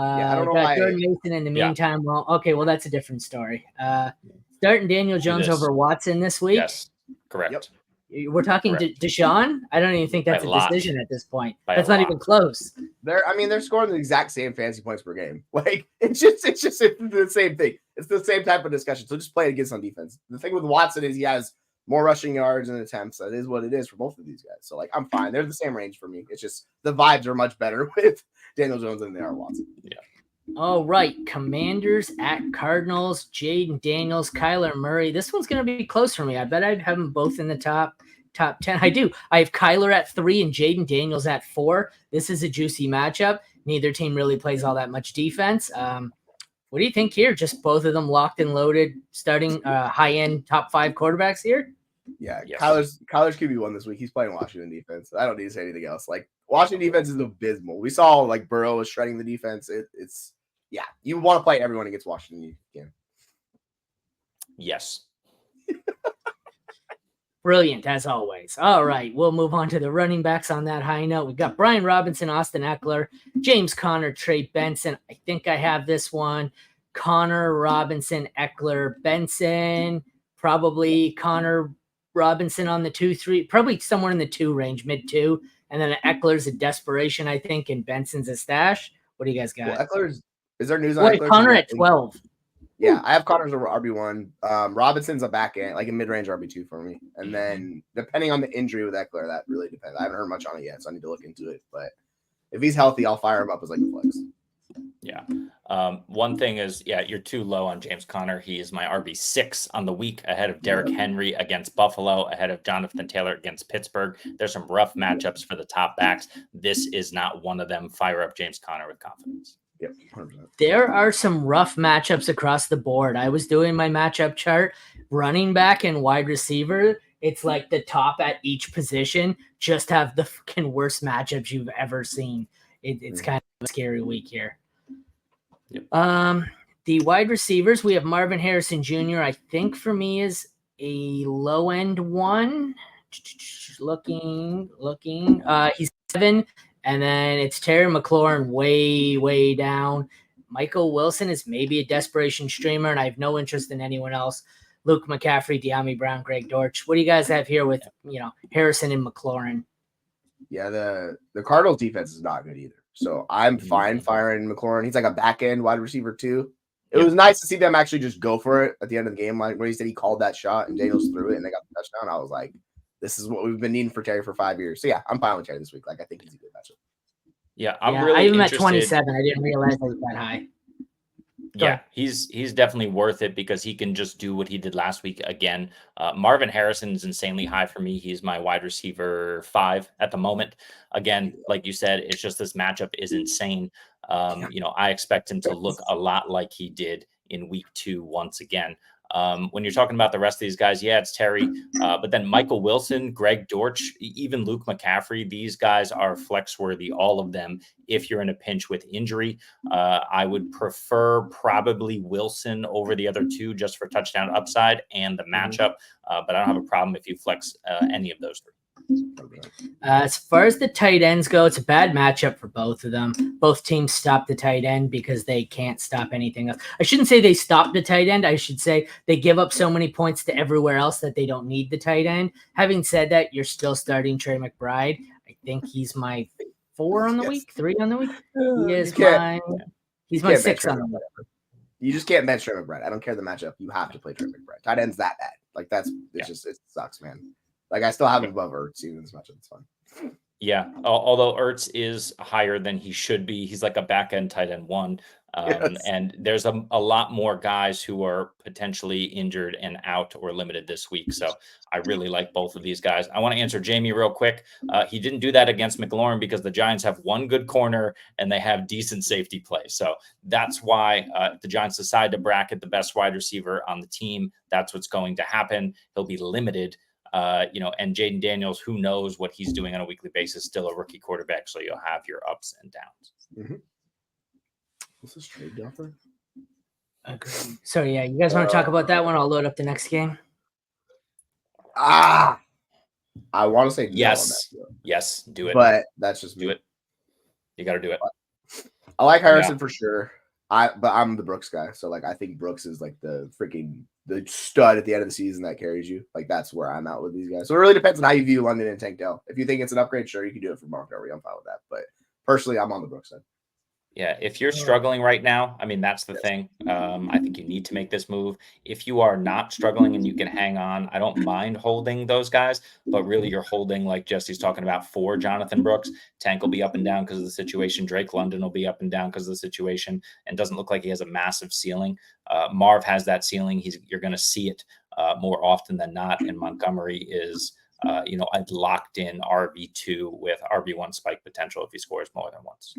I don't know got why. Jordan Mason in the meantime. Well, okay, well, that's a different story. Starting Daniel Jones over Watson this week. Yes, correct. Yep. We're talking Deshaun. I don't even think that's a decision at this point. That's not even close. They're scoring the exact same fantasy points per game. Like it's the same thing. It's the same type of discussion. So just play it against on defense. The thing with Watson is he has more rushing yards and attempts. That is what it is for both of these guys. So like I'm fine. They're the same range for me. It's just the vibes are much better with Daniel Jones than they are Watson. Yeah. All right, Commanders at Cardinals, Jaden Daniels, Kyler Murray. This one's going to be close for me. I bet I'd have them both in the top 10. I do. I have Kyler at 3 and Jaden Daniels at 4. This is a juicy matchup. Neither team really plays all that much defense. What do you think here? Just both of them locked and loaded, starting high-end top 5 quarterbacks here? Yeah, yes. Kyler's QB1 this week. He's playing Washington defense. I don't need to say anything else. Like Washington defense is abysmal. We saw like Burrow was shredding the defense. It's you want to play everyone against Washington. You can. Yes. Brilliant, as always. All right, we'll move on to the running backs on that high note. We've got Brian Robinson, Austin Eckler, James Conner, Trey Benson. I think I have this one. Conner, Robinson, Eckler, Benson. Probably Conner, Robinson on the 2-3. Probably somewhere in the 2 range, mid-2. And then Eckler's a desperation, I think, and Benson's a stash. What do you guys got? Well, is there news on Eckler? Conner at 12. Yeah, I have Conner's over RB1. Robinson's a back end, like a mid-range RB2 for me. And then depending on the injury with Eckler, that really depends. I haven't heard much on it yet, so I need to look into it. But if he's healthy, I'll fire him up as like a flex. Yeah. One thing is, you're too low on James Conner. He is my RB6 on the week, ahead of Derrick Henry against Buffalo, ahead of Jonathan Taylor against Pittsburgh. There's some rough matchups for the top backs. This is not one of them. Fire up James Conner with confidence. Yep, 100%. There are some rough matchups across the board. I was doing my matchup chart, running back and wide receiver. It's like the top at each position just have the fucking worst matchups you've ever seen. It's kind of a scary week here. Yep. The wide receivers, we have Marvin Harrison Jr. I think for me is a low end one. Looking. He's 7. And then it's Terry McLaurin way down. Michael Wilson is maybe a desperation streamer, and I have no interest in anyone else. Luke McCaffrey, De'Ami Brown, Greg Dortch. What do you guys have here with Harrison and McLaurin? Yeah, the Cardinals defense is not good either. So I'm fine firing McLaurin. He's like a back end wide receiver too. It was nice to see them actually just go for it at the end of the game, like where he said he called that shot and Daniels threw it and they got the touchdown. I was like, this is what we've been needing for Terry for 5 years. So yeah, I'm fine with Terry this week. Like I think he's a good matchup. Yeah, I'm really interested. At 27. I didn't realize I was that high. He's definitely worth it because he can just do what he did last week again. Marvin Harrison is insanely high for me. He's my wide receiver 5 at the moment. Again, like you said, it's just this matchup is insane. I expect him to look a lot like he did in week 2 once again. When you're talking about the rest of these guys, it's Terry, but then Michael Wilson, Greg Dortch, even Luke McCaffrey, these guys are flex worthy, all of them. If you're in a pinch with injury, I would prefer probably Wilson over the other 2 just for touchdown upside and the matchup. But I don't have a problem if you flex any of those 3. As far as the tight ends go, it's a bad matchup for both of them. Both teams stop the tight end because they can't stop anything else. I shouldn't say they stop the tight end. I should say they give up so many points to everywhere else that they don't need the tight end. Having said that, you're still starting Trey McBride. I think he's my 4 on the week, 3 on the week. He's my 6 on the week. You just can't bench Trey McBride. I don't care the matchup. You have to play Trey McBride. Tight end's that bad. Like just it sucks, man. Like I still have him above Ertz even as much as it's fun. Yeah, although Ertz is higher than he should be. He's like a back end tight end 1. And there's a lot more guys who are potentially injured and out or limited this week. So I really like both of these guys. I want to answer Jamie real quick. He didn't do that against McLaurin because the Giants have one good corner and they have decent safety play. So that's why the Giants decide to bracket the best wide receiver on the team. That's what's going to happen. He'll be limited. And Jaden Daniels, who knows what he's doing on a weekly basis, still a rookie quarterback. So you'll have your ups and downs. Mm-hmm. What's this trade offer? So yeah, you guys want to talk about that one? I'll load up the next game. I want to say yes, yes, do it. But that's just do it. You got to do it. I like Harrison for sure. But I'm the Brooks guy. So like I think Brooks is like the stud at the end of the season that carries you. Like that's where I'm at with these guys. So it really depends on how you view London and Tank Dell. If you think it's an upgrade, sure, you can do it for Montgomery. I'm fine with that. But personally, I'm on the Brooks side. Yeah, if you're struggling right now, I mean, that's the thing. I think you need to make this move. If you are not struggling and you can hang on, I don't mind holding those guys, but really you're holding, like Jesse's talking about, for Jonathan Brooks. Tank will be up and down because of the situation. Drake London will be up and down because of the situation, and doesn't look like he has a massive ceiling. Marv has that ceiling. You're going to see it more often than not, and Montgomery is a locked in RB2 with RB1 spike potential if he scores more than once.